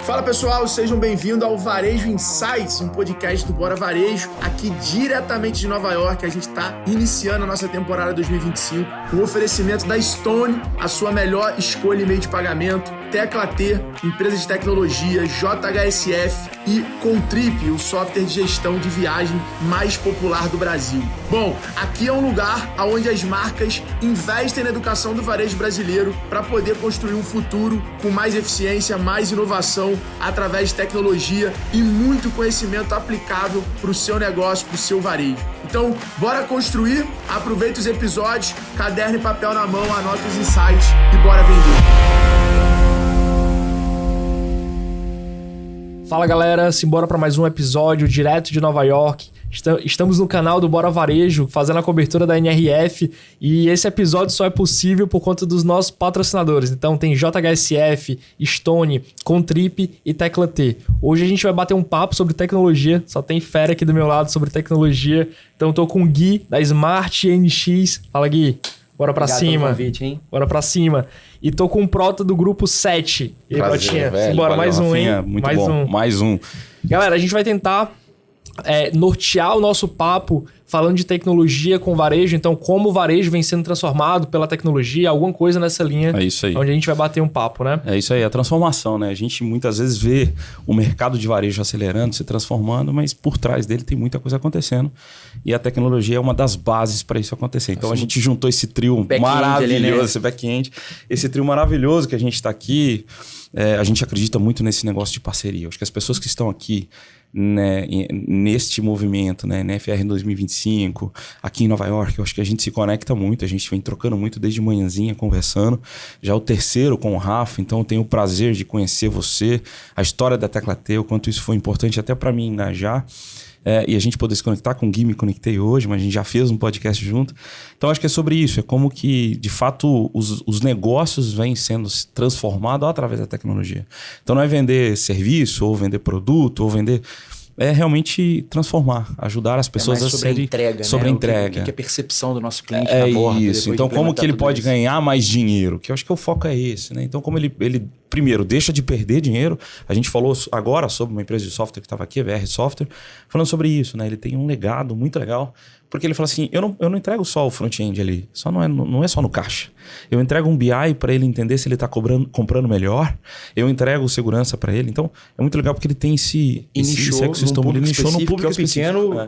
Fala pessoal, sejam bem-vindos ao Varejo Insights, um podcast do Bora Varejo, aqui diretamente de Nova York. A gente está iniciando a nossa temporada 2025 com o oferecimento da Stone, a sua melhor escolha em meio de pagamento, Tecla T, empresa de tecnologia, JHSF e Contrip, o software de gestão de viagem mais popular do Brasil. Bom, aqui é um lugar onde as marcas investem na educação do varejo brasileiro para poder construir um futuro com mais eficiência, mais inovação, através de tecnologia e muito conhecimento aplicável para o seu negócio, para o seu varejo. Então, bora construir, aproveita os episódios, caderno e papel na mão, anota os insights e bora vender. Fala galera, simbora para mais um episódio direto de Nova York. Estamos no canal do Bora Varejo, fazendo a cobertura da NRF, e esse episódio só é possível por conta dos nossos patrocinadores. Então tem JHSF, Stone, Contrip e Tecla T. Hoje a gente vai bater um papo sobre tecnologia, só tem fera aqui do meu lado sobre tecnologia. Então tô com o Gui, da Smart NX. Fala Gui, bora pra Obrigado cima. pelo convite, hein? Bora pra cima. E tô com o Prota do grupo 7. E aí, Protinha? Bora, mais um, Rafinha, hein? Muito bom. Mais um. Galera, a gente vai tentar nortear o nosso papo falando de tecnologia com varejo. Então, como o varejo vem sendo transformado pela tecnologia, alguma coisa nessa linha. É isso aí. Onde a gente vai bater um papo, né? É isso aí, a transformação, né? A gente muitas vezes vê o mercado de varejo acelerando, se transformando, mas por trás dele tem muita coisa acontecendo. E a tecnologia é uma das bases para isso acontecer. Então, a gente juntou esse trio maravilhoso, ali, né? Esse back-end, esse trio maravilhoso que a gente está aqui. A gente acredita muito nesse negócio de parceria. Acho que as pessoas que estão aqui, né, neste movimento, né, NFR 2025, aqui em Nova York, eu acho que a gente se conecta muito, a gente vem trocando muito desde manhãzinha, conversando. Já o terceiro com o Rafa, então eu tenho o prazer de conhecer você, a história da Tecla T, o quanto isso foi importante até para mim engajar. E a gente poder se conectar com o Gui, me conectei hoje, mas a gente já fez um podcast junto. Então acho que é sobre isso, é como que de fato os negócios vêm sendo transformados através da tecnologia. Então não é vender serviço, ou vender produto, ou vender... É realmente transformar, ajudar as pessoas a serem... entrega, sobre né? entrega. O que é a percepção do nosso cliente É na borda. isso. Então como que ele pode ganhar mais dinheiro? Que eu acho que o foco é esse, né? Então como ele primeiro, deixa de perder dinheiro. A gente falou agora sobre uma empresa de software que estava aqui, a VR Software, falando sobre isso, né? Ele tem um legado muito legal, porque ele fala assim, eu não entrego só o front-end ali, não é só no caixa. Eu entrego um BI para ele entender se ele está comprando melhor, eu entrego segurança para ele. Então, é muito legal porque ele tem esse ecossistema, ele nichou no público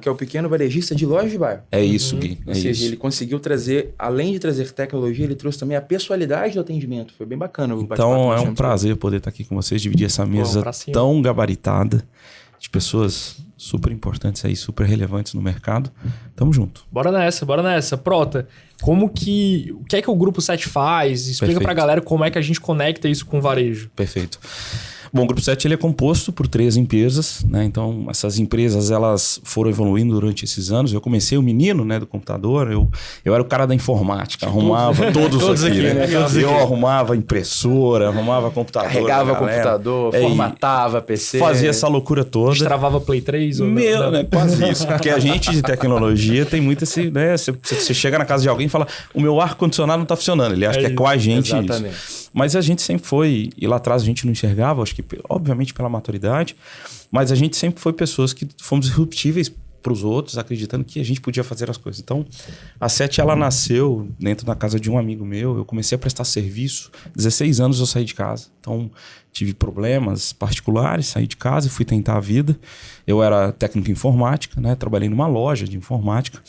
que é o pequeno varejista de loja de bairro. É isso, Gui. Ou seja, ele conseguiu trazer, além de trazer tecnologia, ele trouxe também a pessoalidade do atendimento. Foi bem bacana. Então, é um prazer poder estar aqui com vocês, dividir essa mesa tão gabaritada de pessoas super importantes aí, super relevantes no mercado. Tamo junto. Bora nessa. Prota, o que é que o Grupo 7 faz? Explica pra galera como é que a gente conecta isso com o varejo. Perfeito. Bom, o Grupo 7 ele é composto por 3 empresas, né? Então, essas empresas elas foram evoluindo durante esses anos. Eu comecei o menino, né, do computador, eu era o cara da informática, arrumava todos aqui, né? Eu arrumava impressora, arrumava computador. Carregava computador, formatava PC. Fazia essa loucura toda. Destravava Play 3? Né? Quase isso. Porque a gente de tecnologia tem muito esse... Né? Você chega na casa de alguém e fala, o meu ar-condicionado não está funcionando. Ele acha que é com a gente. Exatamente. Isso. Mas a gente sempre foi... E lá atrás a gente não enxergava, acho que obviamente pela maturidade, mas a gente sempre foi pessoas que fomos disruptíveis para os outros, acreditando que a gente podia fazer as coisas. Então, a 7 ela nasceu dentro da casa de um amigo meu, eu comecei a prestar serviço, 16 anos eu saí de casa, então tive problemas particulares, saí de casa e fui tentar a vida. Eu era técnico em informática, né? Trabalhei numa loja de informática.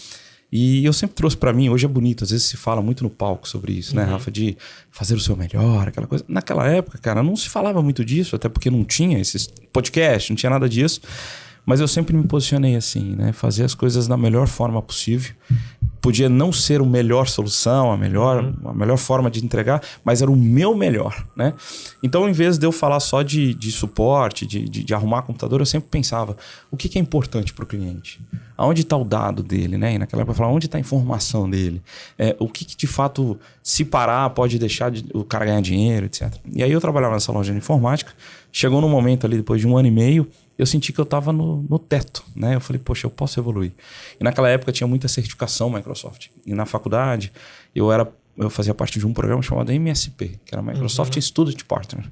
E eu sempre trouxe para mim, hoje é bonito, às vezes se fala muito no palco sobre isso, né, Rafa? De fazer o seu melhor, aquela coisa. Naquela época, cara, não se falava muito disso, até porque não tinha esses podcasts, não tinha nada disso. Mas eu sempre me posicionei assim, né? Fazer as coisas da melhor forma possível. Podia não ser a melhor solução, a melhor forma de entregar, mas era o meu melhor, né? Então, em vez de eu falar só de suporte, de arrumar computador, eu sempre pensava, o que é importante para o cliente? Aonde está o dado dele, né? E naquela época eu falava, onde está a informação dele? O que de fato, se parar, pode deixar o cara ganhar dinheiro, etc. E aí eu trabalhava nessa loja de informática, chegou num momento ali, depois de 1 ano e meio, eu senti que eu estava no teto, né? Eu falei, poxa, eu posso evoluir. E naquela época tinha muita certificação Microsoft. E na faculdade, eu era eu fazia parte de um programa chamado MSP, que era Microsoft Student Partner.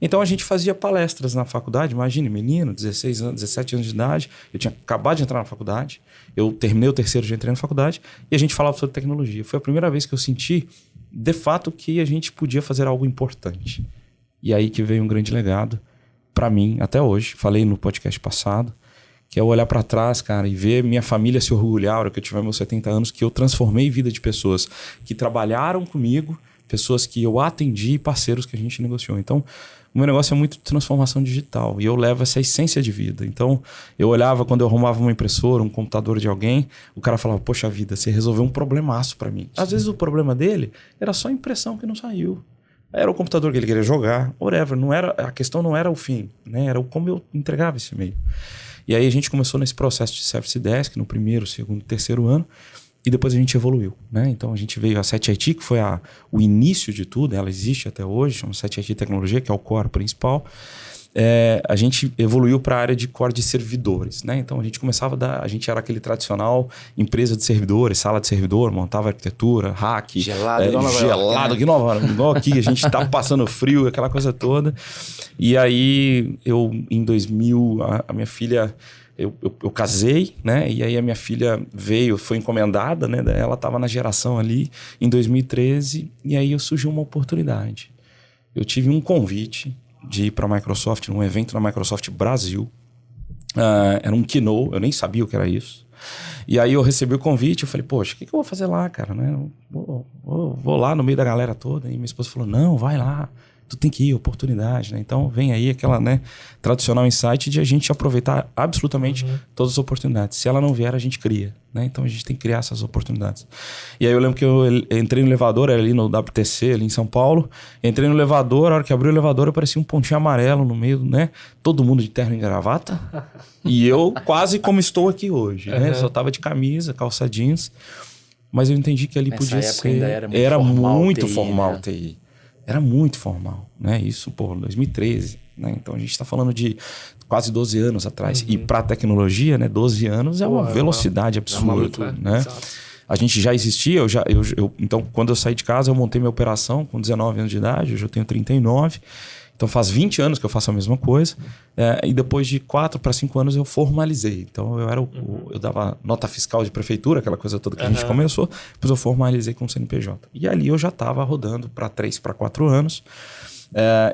Então a gente fazia palestras na faculdade, imagine, menino, 16 anos, 17 anos de idade, eu tinha acabado de entrar na faculdade, eu terminei o terceiro, já entrei na faculdade, e a gente falava sobre tecnologia. Foi a primeira vez que eu senti, de fato, que a gente podia fazer algo importante. E aí que veio um grande legado para mim, até hoje, falei no podcast passado, que é olhar para trás, cara, e ver minha família se orgulhar, a hora que eu tiver meus 70 anos, que eu transformei a vida de pessoas que trabalharam comigo, pessoas que eu atendi e parceiros que a gente negociou. Então, o meu negócio é muito transformação digital e eu levo essa essência de vida. Então, eu olhava quando eu arrumava uma impressora, um computador de alguém, o cara falava, poxa vida, você resolveu um problemaço para mim. Às vezes o problema dele era só a impressão que não saiu. Era o computador que ele queria jogar, whatever. A questão não era o fim, né? Era como eu entregava esse e-mail. E aí a gente começou nesse processo de Service Desk no primeiro, segundo, terceiro ano e depois a gente evoluiu, né? Então a gente veio a 7IT, que foi o início de tudo, ela existe até hoje, chama 7IT Tecnologia, que é o core principal. A gente evoluiu para a área de core de servidores, né? Então a gente a gente era aquele tradicional empresa de servidores, sala de servidor, montava arquitetura, hack, gelado que igual aqui, a gente tá passando frio, aquela coisa toda. E aí em 2000, a minha filha, eu casei, né? E aí a minha filha foi encomendada, né? Ela estava na geração ali em 2013 e aí surgiu uma oportunidade. Eu tive um convite de ir para a Microsoft, num evento na Microsoft Brasil. Era um keynote, eu nem sabia o que era isso. E aí eu recebi o convite, eu falei, poxa, o que eu vou fazer lá, cara? Né? Vou lá no meio da galera toda. E minha esposa falou, não, vai lá, tu tem que ir, oportunidade, né? Então vem aí aquela, né, tradicional insight de a gente aproveitar absolutamente todas as oportunidades. Se ela não vier, a gente cria, né? Então a gente tem que criar essas oportunidades. E aí eu lembro que eu entrei no elevador, ali no WTC, ali em São Paulo, entrei no elevador, a hora que abriu o elevador, eu parecia um pontinho amarelo no meio, né? Todo mundo de terno e gravata. E eu quase como estou aqui hoje, né? Só tava de camisa, calça jeans. Mas eu entendi que ali podia ser... Ainda era muito formal né? TI. Era muito formal, né? Isso, 2013, né? Então a gente está falando de quase 12 anos atrás. E para a tecnologia, né? 12 anos é uma velocidade absurda, né? Exato. A gente já existia, então quando eu saí de casa eu montei minha operação com 19 anos de idade, hoje eu tenho 39. Então faz 20 anos que eu faço a mesma coisa. E depois de 4 para 5 anos eu formalizei. Então eu dava nota fiscal de prefeitura, aquela coisa toda que a gente começou. Depois eu formalizei com o CNPJ. E ali eu já estava rodando para 3 para 4 anos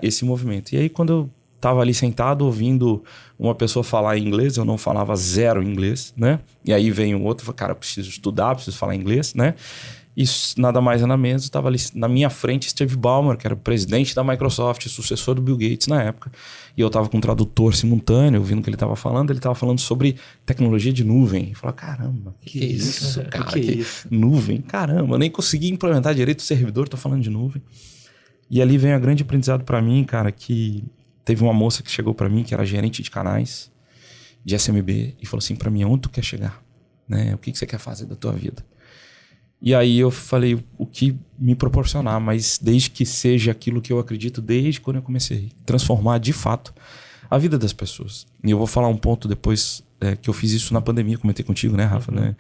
esse movimento. E aí quando eu estava ali sentado ouvindo uma pessoa falar inglês, eu não falava zero inglês, né? E aí vem um outro, cara, eu preciso estudar, preciso falar inglês, né? Isso, nada mais nada menos, estava ali na minha frente Steve Ballmer, que era o presidente da Microsoft, sucessor do Bill Gates na época. E eu estava com um tradutor simultâneo, ouvindo o que ele estava falando. Ele estava falando sobre tecnologia de nuvem. Eu falei, caramba, que é isso, cara? Que é isso? Nuvem, caramba, eu nem consegui implementar direito o servidor, tô falando de nuvem. E ali vem a grande aprendizado para mim, cara, que teve uma moça que chegou para mim, que era gerente de canais de SMB, e falou assim para mim, onde tu quer chegar? Né? O que você quer fazer da tua vida? E aí eu falei o que me proporcionar, mas desde que seja aquilo que eu acredito desde quando eu comecei. Transformar de fato a vida das pessoas. E eu vou falar um ponto depois que eu fiz isso na pandemia, comentei contigo, né, Rafa? Né?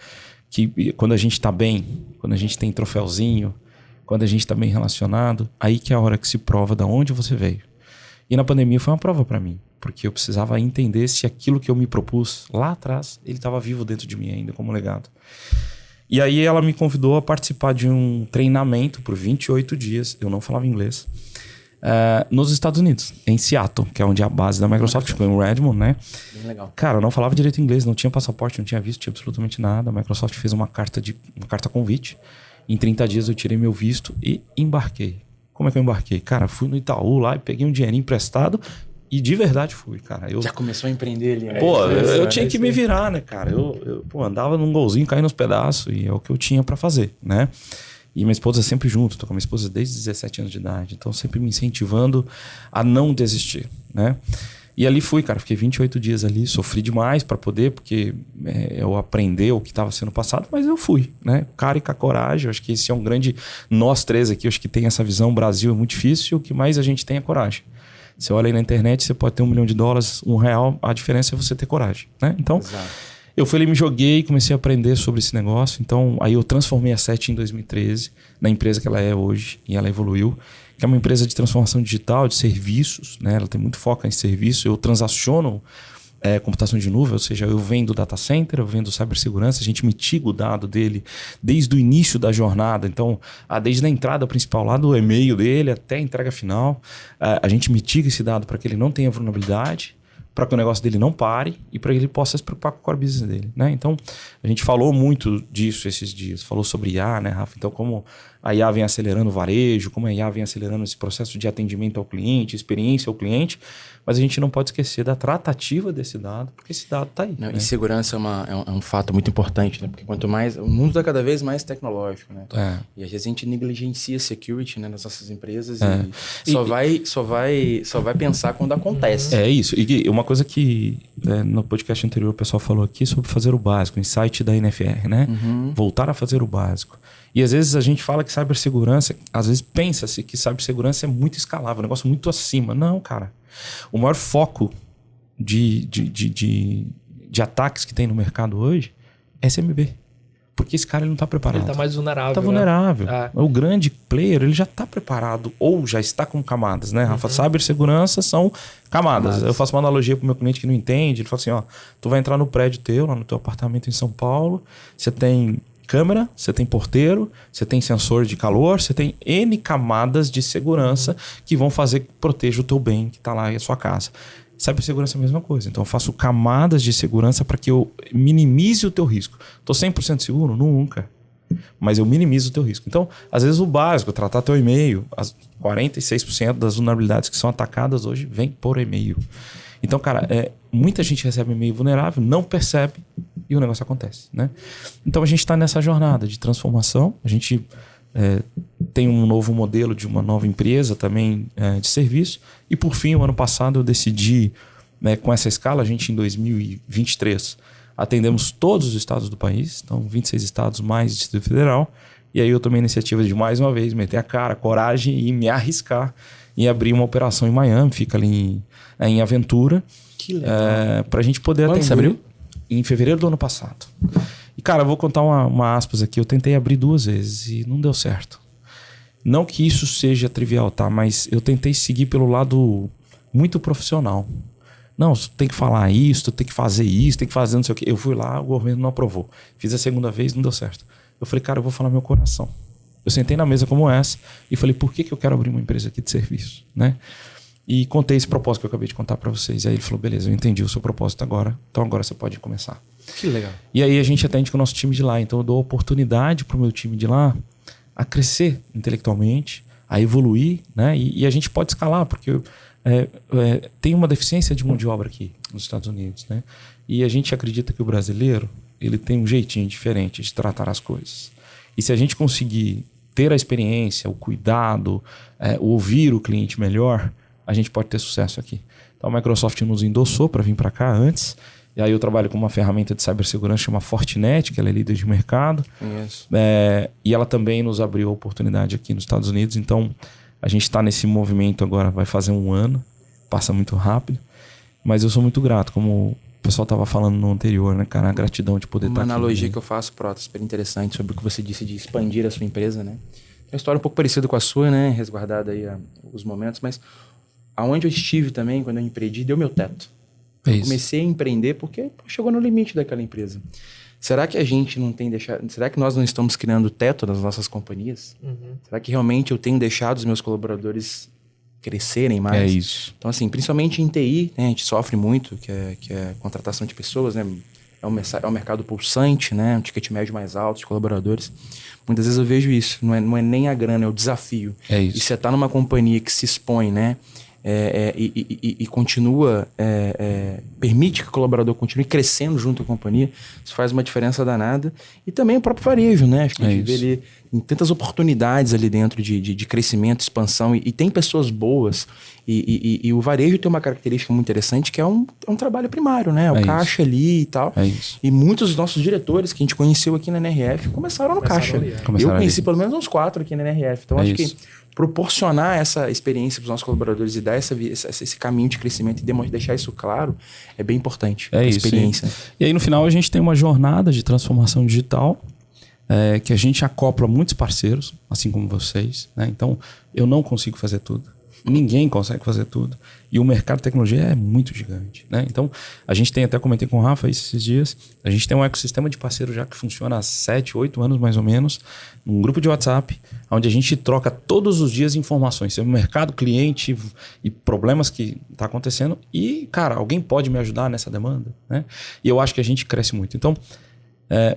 Que quando a gente tá bem, quando a gente tem troféuzinho, quando a gente tá bem relacionado, aí que é a hora que se prova de onde você veio. E na pandemia foi uma prova para mim, porque eu precisava entender se aquilo que eu me propus lá atrás, ele estava vivo dentro de mim ainda como legado. E aí ela me convidou a participar de um treinamento por 28 dias, eu não falava inglês, nos Estados Unidos, em Seattle, que é onde é a base da Microsoft, ficou em Redmond, né? Bem legal. Cara, eu não falava direito inglês, não tinha passaporte, não tinha visto, tinha absolutamente nada. A Microsoft fez uma carta convite. Em 30 dias eu tirei meu visto e embarquei. Como é que eu embarquei? Cara, fui no Itaú lá e peguei um dinheirinho emprestado e de verdade fui, cara. Já começou a empreender ali, né? Pô, eu tinha que me virar, né, cara? Eu andava num golzinho, caindo nos pedaços e é o que eu tinha pra fazer, né? E minha esposa é sempre junto, tô com a minha esposa desde 17 anos de idade, então sempre me incentivando a não desistir, né? E ali fui, cara, fiquei 28 dias ali, sofri demais pra poder, porque eu aprendi o que estava sendo passado, mas eu fui, né? Cara e com a coragem, eu acho que esse é um grande... Nós três aqui, eu acho que tem essa visão, o Brasil é muito difícil, o que mais a gente tem é coragem. Você olha aí na internet, você pode ter $1 milhão, R$1, a diferença é você ter coragem, né? Então, Eu fui ali, me joguei e comecei a aprender sobre esse negócio. Então, aí eu transformei a SET em 2013 na empresa que ela é hoje e ela evoluiu, que é uma empresa de transformação digital, de serviços, né? Ela tem muito foco em serviço. Eu transaciono computação de nuvem, ou seja, eu vendo data center, eu vendo cibersegurança, a gente mitiga o dado dele desde o início da jornada. Então, desde a entrada principal lá do e-mail dele até a entrega final, a gente mitiga esse dado para que ele não tenha vulnerabilidade, para que o negócio dele não pare e para que ele possa se preocupar com o core business dele, né? Então, a gente falou muito disso esses dias. Falou sobre IA, né, Rafa? Então, como a IA vem acelerando o varejo, como a IA vem acelerando esse processo de atendimento ao cliente, experiência ao cliente, mas a gente não pode esquecer da tratativa desse dado, porque esse dado está aí. Não, né? E segurança é um fato muito importante, né? Porque quanto mais... O mundo está cada vez mais tecnológico, né? E às vezes a gente negligencia security, né, nas nossas empresas e só vai pensar quando acontece. É isso. E uma coisa que no podcast anterior o pessoal falou aqui sobre fazer o básico, insight da NFR, né? Voltar a fazer o básico. E às vezes a gente fala que cibersegurança, às vezes pensa-se que cibersegurança é muito escalável, um negócio muito acima. Não, cara. O maior foco de ataques que tem no mercado hoje é SMB. Porque esse cara ele não está preparado. Ele está mais vulnerável. Está vulnerável. O grande player ele já está preparado ou já está com camadas, né, Rafa? Cibersegurança são camadas. Eu faço uma analogia para o meu cliente que não entende. Ele fala assim, ó, tu vai entrar no prédio teu, lá no teu apartamento em São Paulo, você tem câmera, você tem porteiro, você tem sensor de calor, você tem N camadas de segurança que vão fazer que proteja o teu bem que está lá em sua casa. Cibersegurança é a mesma coisa. Então eu faço camadas de segurança para que eu minimize o teu risco. Estou 100% seguro? Nunca. Mas eu minimizo o teu risco. Então, às vezes o básico, tratar teu e-mail, as 46% das vulnerabilidades que são atacadas hoje vem por e-mail. Então, cara, muita gente recebe e-mail vulnerável, não percebe e o negócio acontece, né? Então a gente está nessa jornada de transformação. A gente tem um novo modelo de uma nova empresa também de serviço. E por fim, o ano passado eu decidi, com essa escala, a gente em 2023 atendemos todos os estados do país, então 26 estados mais Distrito Federal. E aí eu tomei a iniciativa de mais uma vez meter a cara, coragem e me arriscar e abrir uma operação em Miami, fica ali em Aventura. Que legal. Para a gente poder atender. Quando você abriu? Em fevereiro do ano passado. E cara, eu vou contar uma aspas aqui. Eu tentei abrir 2 vezes e não deu certo. Não que isso seja trivial, tá? Mas eu tentei seguir pelo lado muito profissional. Não, tem que falar isso, tem que fazer isso, tem que fazer não sei o quê. Eu fui lá, o governo não aprovou. Fiz a segunda vez, não deu certo. Eu falei, cara, eu vou falar meu coração. Eu sentei na mesa como essa e falei, por que eu quero abrir uma empresa aqui de serviço, né? E contei esse propósito que eu acabei de contar para vocês. E aí ele falou, beleza, eu entendi o seu propósito agora. Então agora você pode começar. Que legal. E aí a gente atende com o nosso time de lá. Então eu dou oportunidade pro meu time de lá a crescer intelectualmente, a evoluir, né? E a gente pode escalar, porque tem uma deficiência de mão de obra aqui nos Estados Unidos, né? E a gente acredita que o brasileiro ele tem um jeitinho diferente de tratar as coisas. E se a gente conseguir ter a experiência, o cuidado, ouvir o cliente melhor, a gente pode ter sucesso aqui. Então a Microsoft nos endossou para vir para cá antes. E aí eu trabalho com uma ferramenta de cibersegurança chamada Fortinet, que ela é líder de mercado. Conheço. E ela também nos abriu a oportunidade aqui nos Estados Unidos. Então a gente está nesse movimento agora, vai fazer 1 ano. Passa muito rápido. Mas eu sou muito grato, como o pessoal estava falando no anterior, né, cara? A gratidão de poder estar aqui. Uma analogia que eu faço, Prota, super interessante sobre o que você disse de expandir a sua empresa, né? É uma história um pouco parecida com a sua, né? Resguardada aí os momentos, mas aonde eu estive também, quando eu empreendi, deu meu teto. Eu comecei a empreender porque chegou no limite daquela empresa. Será que a gente não tem deixado... Será que nós não estamos criando teto nas nossas companhias? Será que realmente eu tenho deixado os meus colaboradores crescerem mais? É isso. Então, assim, principalmente em TI, né, a gente sofre muito, que é contratação de pessoas, né? É um mercado pulsante, né? Um ticket médio mais alto de colaboradores. Muitas vezes eu vejo isso. Não é nem a grana, é o desafio. É isso. E você está numa companhia que se expõe, né? E continua, permite que o colaborador continue crescendo junto à companhia, isso faz uma diferença danada. E também o próprio varejo, né? Acho que a gente vê ali, em tantas oportunidades ali dentro de crescimento, expansão, e tem pessoas boas. E o varejo tem uma característica muito interessante, que é um trabalho primário, né? O caixa ali e tal. E muitos dos nossos diretores que a gente conheceu aqui na NRF começaram no caixa. Eu conheci pelo menos uns 4 aqui na NRF. Então, acho que proporcionar essa experiência para os nossos colaboradores e dar esse caminho de crescimento e deixar isso claro é bem importante. A experiência. E aí, no final, a gente tem uma jornada de transformação digital que a gente acopla muitos parceiros, assim como vocês, né? Então, eu não consigo fazer tudo. Ninguém consegue fazer tudo. E o mercado de tecnologia é muito gigante, né? Então, a gente tem, até comentei com o Rafa esses dias, a gente tem um ecossistema de parceiro já que funciona há 7, 8 anos mais ou menos, um grupo de WhatsApp, onde a gente troca todos os dias informações sobre o mercado, cliente e problemas que está acontecendo. E, cara, alguém pode me ajudar nessa demanda, né? E eu acho que a gente cresce muito. Então,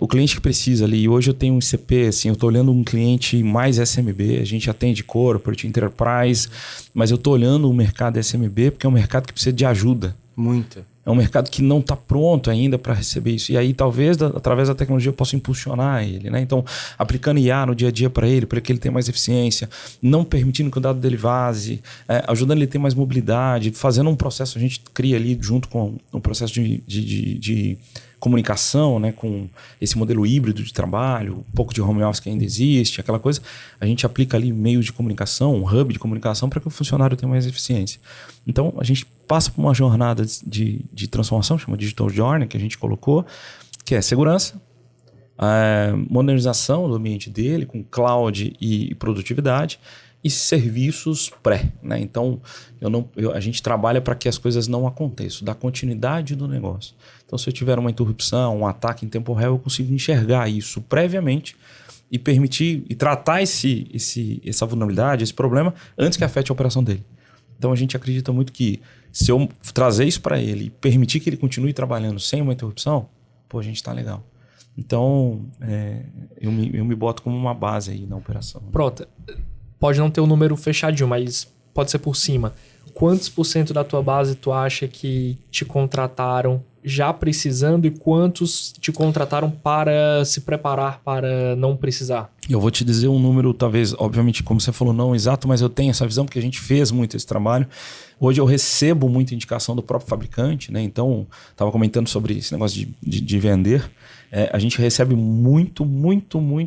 o cliente que precisa ali, hoje eu tenho um ICP, assim, eu estou olhando um cliente mais SMB, a gente atende corporate, enterprise, mas eu estou olhando o mercado SMB porque é um mercado que precisa de ajuda. Muita. É um mercado que não está pronto ainda para receber isso. E aí, talvez, através da tecnologia, eu possa impulsionar ele, né? Então, aplicando IA no dia a dia para que ele tenha mais eficiência, não permitindo que o dado dele vaze, ajudando ele a ter mais mobilidade, fazendo um processo, a gente cria ali junto com um processo de comunicação, né, com esse modelo híbrido de trabalho, um pouco de home office que ainda existe, aquela coisa, a gente aplica ali meios de comunicação, um hub de comunicação para que o funcionário tenha mais eficiência. Então, a gente passa por uma jornada de transformação, chama Digital Journey, que a gente colocou, que é segurança, modernização do ambiente dele, com cloud e produtividade, e serviços pré, né? Então, a gente trabalha para que as coisas não aconteçam, da continuidade do negócio. Então, se eu tiver uma interrupção, um ataque em tempo real, eu consigo enxergar isso previamente e permitir e tratar essa vulnerabilidade, esse problema, antes que afete a operação dele. Então, a gente acredita muito que se eu trazer isso para ele e permitir que ele continue trabalhando sem uma interrupção, a gente está legal. Então, eu me boto como uma base aí na operação. Pronto. Pode não ter um número fechadinho, mas pode ser por cima. Quantos % da tua base tu acha que te contrataram já precisando e quantos te contrataram para se preparar para não precisar? Eu vou te dizer um número, talvez, obviamente, como você falou, não exato, mas eu tenho essa visão porque a gente fez muito esse trabalho. Hoje eu recebo muita indicação do próprio fabricante, né? Então, estava comentando sobre esse negócio de vender. A gente recebe muito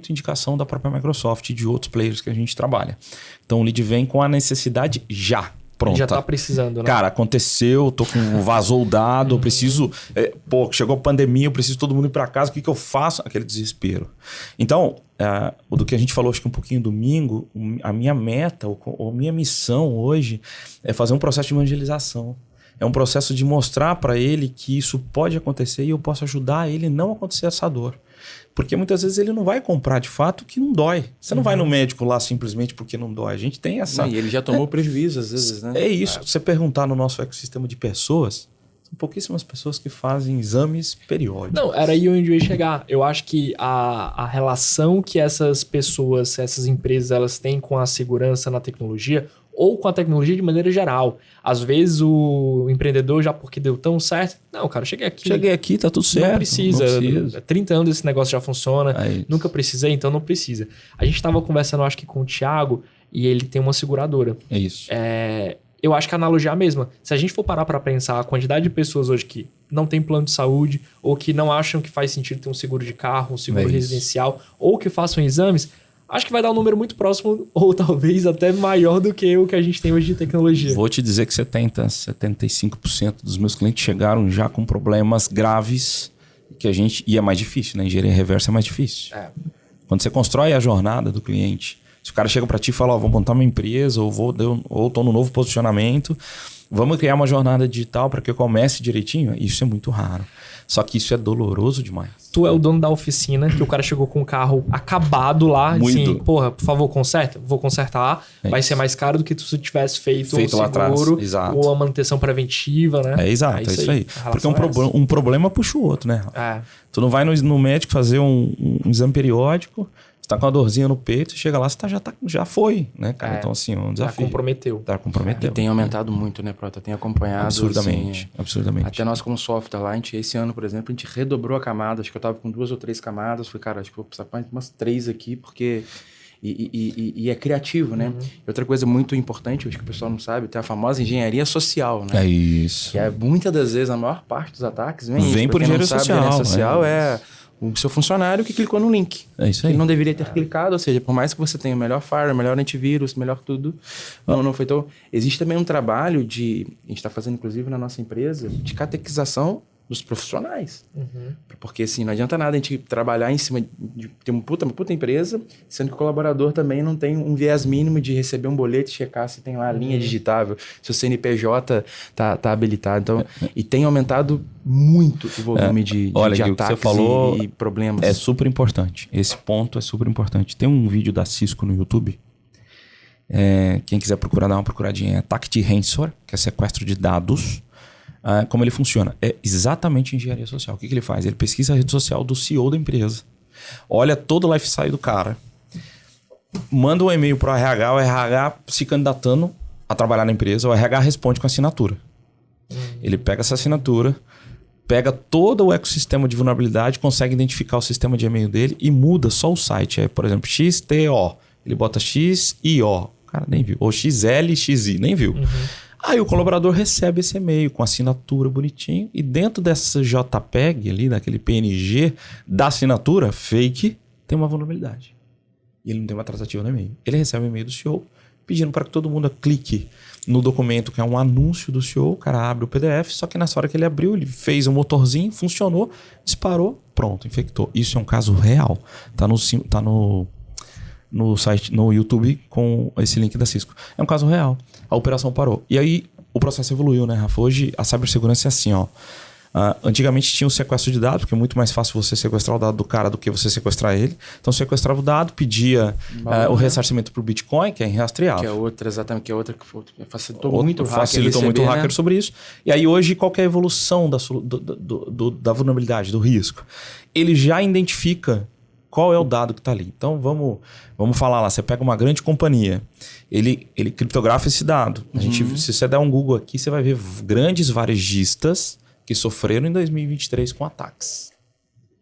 indicação da própria Microsoft e de outros players que a gente trabalha. Então, o lead vem com a necessidade já. Pronta. Já tá precisando, né? Cara, aconteceu, vazou o dado, eu preciso... chegou a pandemia, eu preciso todo mundo ir para casa, o que eu faço? Aquele desespero. Então, do que a gente falou, acho que um pouquinho domingo, a minha meta, ou a minha missão hoje é fazer um processo de evangelização. É um processo de mostrar para ele que isso pode acontecer e eu posso ajudar ele a não acontecer essa dor. Porque muitas vezes ele não vai comprar de fato que não dói. Você não vai no médico lá simplesmente porque não dói. A gente tem essa... E ele já tomou prejuízo às vezes, né? É isso. Se você perguntar no nosso ecossistema de pessoas, são pouquíssimas pessoas que fazem exames periódicos. Não, era aí onde eu ia chegar. Eu acho que a relação que essas pessoas, essas empresas, elas têm com a segurança na tecnologia ou com a tecnologia de maneira geral. Às vezes o empreendedor, já porque deu tão certo, não, cara, cheguei aqui, tá tudo certo. Não precisa. 30 anos esse negócio já funciona, nunca precisei, então não precisa. A gente estava conversando, acho que com o Thiago, e ele tem uma seguradora. É isso. Eu acho que a analogia é a mesma. Se a gente for parar para pensar a quantidade de pessoas hoje que não tem plano de saúde, ou que não acham que faz sentido ter um seguro de carro, um seguro residencial, ou que façam exames, acho que vai dar um número muito próximo, ou talvez até maior do que o que a gente tem hoje de tecnologia. Vou te dizer que 75% dos meus clientes chegaram já com problemas graves, e é mais difícil, né? Engenharia reversa é mais difícil. Quando você constrói a jornada do cliente, se o cara chega para ti e fala, vou montar uma empresa, ou estou no novo posicionamento, vamos criar uma jornada digital para que eu comece direitinho, isso é muito raro. Só que isso é doloroso demais. Tu é o dono da oficina, que o cara chegou com o carro acabado lá. Muito. Assim, porra, por favor, conserta. Vou consertar. Vai ser mais caro do que se tu tivesse feito um seguro ou a manutenção preventiva, né? Exato, é isso aí. Porque um problema puxa o outro, né? Tu não vai no médico fazer um exame periódico, tá com uma dorzinha no peito, chega lá, você já foi, né, cara? Então, assim, um desafio. Comprometeu. E tem aumentado muito, né, Prota? Tem acompanhado. Absurdamente. Até nós, como software lá, esse ano, por exemplo, a gente redobrou a camada. Acho que eu tava com 2 ou 3 camadas. Falei, cara, acho que vou precisar mais umas 3 aqui, porque e é criativo, né? E outra coisa muito importante, acho que o pessoal não sabe, tem a famosa engenharia social, né? É isso. Que é, muitas das vezes, a maior parte dos ataques vem por engenharia social. Engenharia social é o seu funcionário que clicou no link. É isso aí. Ele não deveria ter clicado, ou seja, por mais que você tenha o melhor firewall, melhor antivírus, melhor tudo, não foi. Então, existe também um trabalho a gente está fazendo, inclusive, na nossa empresa, de catequização dos profissionais. Porque, assim, não adianta nada a gente trabalhar em cima de ter uma puta empresa, sendo que o colaborador também não tem um viés mínimo de receber um boleto e checar se tem lá a linha digitável, se o CNPJ tá habilitado. Então, e tem aumentado muito o volume de ataques que você falou e problemas. É super importante. Esse ponto é super importante. Tem um vídeo da Cisco no YouTube. Quem quiser procurar, dá uma procuradinha. É ataque de ransomware, que é sequestro de dados. Como ele funciona? É exatamente engenharia social. O que ele faz? Ele pesquisa a rede social do CEO da empresa, olha todo o lifestyle do cara, manda um e-mail para o RH, o RH se candidatando a trabalhar na empresa, o RH responde com assinatura. Ele pega essa assinatura, pega todo o ecossistema de vulnerabilidade, consegue identificar o sistema de e-mail dele e muda só o site. Por exemplo, XTO. Ele bota XIO. O cara nem viu. Ou XLXI, nem viu. Aí o colaborador recebe esse e-mail com assinatura bonitinho e dentro dessa JPEG ali, daquele PNG da assinatura fake, tem uma vulnerabilidade. E ele não tem uma tratativa no e-mail. Ele recebe um e-mail do CEO pedindo para que todo mundo clique no documento que é um anúncio do CEO, o cara abre o PDF, só que nessa hora que ele abriu, ele fez um motorzinho, funcionou, disparou, pronto, infectou. Isso é um caso real. Tá no site, no YouTube com esse link da Cisco. É um caso real. A operação parou. E aí o processo evoluiu, né, Rafa? Hoje a cibersegurança é assim, ó. Antigamente tinha o sequestro de dados, porque é muito mais fácil você sequestrar o dado do cara do que você sequestrar ele. Então sequestrava o dado, pedia o ressarcimento pro Bitcoin, que é irrastreável. Que é outra, exatamente, que facilitou muito o hacker sobre isso. E aí hoje qual que é a evolução da vulnerabilidade, do risco? Ele já identifica qual é o dado que está ali. Então vamos falar lá, você pega uma grande companhia, ele criptografa esse dado. Se você der um Google aqui, você vai ver grandes varejistas que sofreram em 2023 com ataques.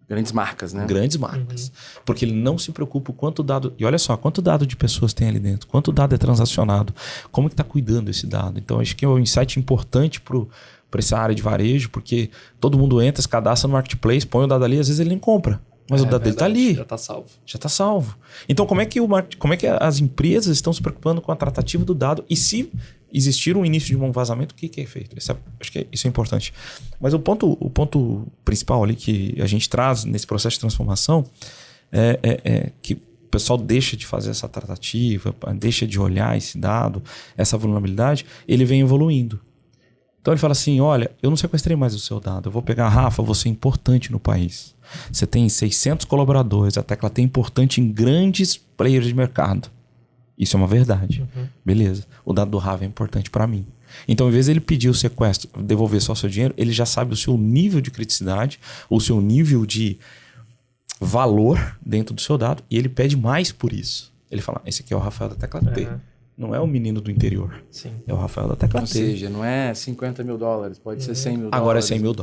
Grandes marcas, né? Grandes marcas. Porque ele não se preocupa o quanto dado... E olha só, quanto dado de pessoas tem ali dentro, quanto dado é transacionado, como que está cuidando desse dado. Então acho que é um insight importante para essa área de varejo, porque todo mundo entra, se cadastra no marketplace, põe o dado ali, às vezes ele nem compra. Mas o dado dele está ali. Já está salvo. Já está salvo. Então, como é que as empresas estão se preocupando com a tratativa do dado? E se existir um início de um vazamento, o que é feito? Acho que isso é importante. Mas o ponto principal ali que a gente traz nesse processo de transformação é que o pessoal deixa de fazer essa tratativa, deixa de olhar esse dado, essa vulnerabilidade, ele vem evoluindo. Então ele fala assim, olha, eu não sequestrei mais o seu dado, eu vou pegar a Rafa, você é importante no país. Você tem 600 colaboradores, a Tecla tem importante em grandes players de mercado. Isso é uma verdade. Beleza. O dado do Rafa é importante para mim. Então, ao invés de ele pedir o sequestro, devolver só o seu dinheiro, ele já sabe o seu nível de criticidade, o seu nível de valor dentro do seu dado, e ele pede mais por isso. Ele fala, esse aqui é o Rafael da Tecla T. Não é o menino do interior. Sim. É o Rafael da Tecla T. Ou seja, não é $50 mil, pode ser $100 mil. Agora é $100 mil.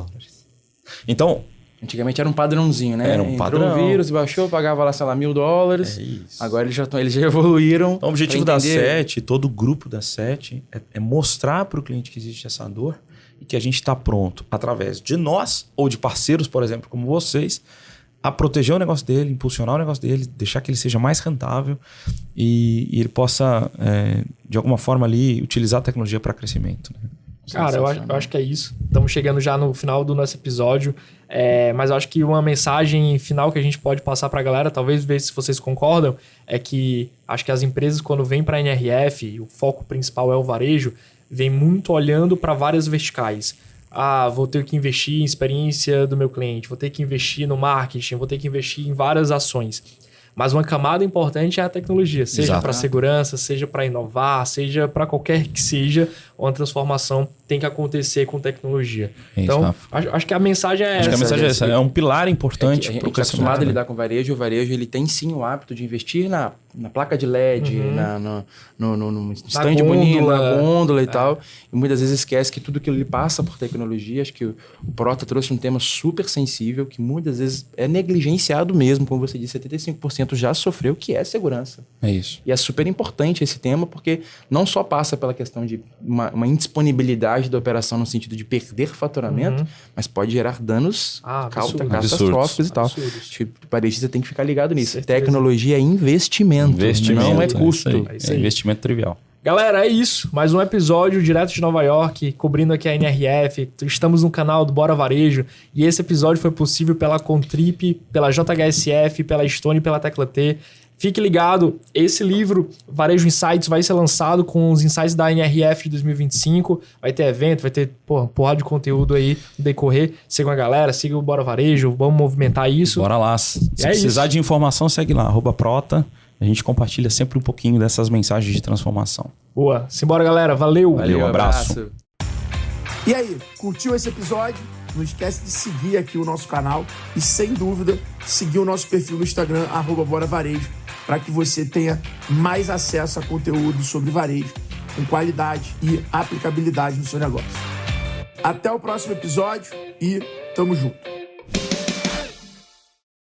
Então... Antigamente era um padrãozinho, né? Era um padrão. Entrou o vírus, baixou, pagava lá, sei lá, $1.000. É isso. Agora eles já evoluíram. Então, o objetivo da SET, todo o grupo da SET, é mostrar para o cliente que existe essa dor e que a gente está pronto, através de nós ou de parceiros, por exemplo, como vocês, a proteger o negócio dele, impulsionar o negócio dele, deixar que ele seja mais rentável e ele possa, de alguma forma ali, utilizar a tecnologia para crescimento, né? Cara, eu acho que é isso. Estamos chegando já no final do nosso episódio. Mas eu acho que uma mensagem final que a gente pode passar para a galera, talvez ver se vocês concordam, é que acho que as empresas, quando vêm para a NRF, e o foco principal é o varejo, vem muito olhando para várias verticais. Vou ter que investir em experiência do meu cliente, vou ter que investir no marketing, vou ter que investir em várias ações. Mas uma camada importante é a tecnologia, seja para segurança, seja para inovar, seja para qualquer que seja uma transformação tem que acontecer com tecnologia. É isso, Então, acho que a mensagem é Acho que a essa. mensagem é essa. É um pilar importante A para o gente é acostumado a crescimento. lidar com o varejo ele tem sim o hábito de investir na placa de LED, no stand bonito, na gôndola e tal. E muitas vezes esquece que tudo aquilo ali passa por tecnologia. Acho que o Prota trouxe um tema super sensível, que muitas vezes é negligenciado mesmo, como você disse, 75% já sofreu, que é segurança. É isso. E é super importante esse tema, porque não só passa pela questão de uma indisponibilidade da operação no sentido de perder faturamento, mas pode gerar danos catastróficos e tal. Tipo, o varejista tem que ficar ligado nisso. Tecnologia é investimento, não é custo. É investimento trivial. Galera, é isso. Mais um episódio direto de Nova York, cobrindo aqui a NRF. Estamos no canal do Bora Varejo e esse episódio foi possível pela Contrip, pela JHSF, pela Stone e pela Tecla T. Fique ligado, esse livro, Varejo Insights, vai ser lançado com os insights da NRF de 2025. Vai ter evento, vai ter porrada de conteúdo aí no decorrer. Sigam a galera, sigam o Bora Varejo, vamos movimentar isso. Bora lá. Se precisar de informação, segue lá, @prota. A gente compartilha sempre um pouquinho dessas mensagens de transformação. Boa. Simbora, galera. Valeu. Valeu, abraço. E aí, curtiu esse episódio? Não esquece de seguir aqui o nosso canal e, sem dúvida, seguir o nosso perfil no Instagram, @BoraVarejo, para que você tenha mais acesso a conteúdo sobre varejo, com qualidade e aplicabilidade no seu negócio. Até o próximo episódio e tamo junto.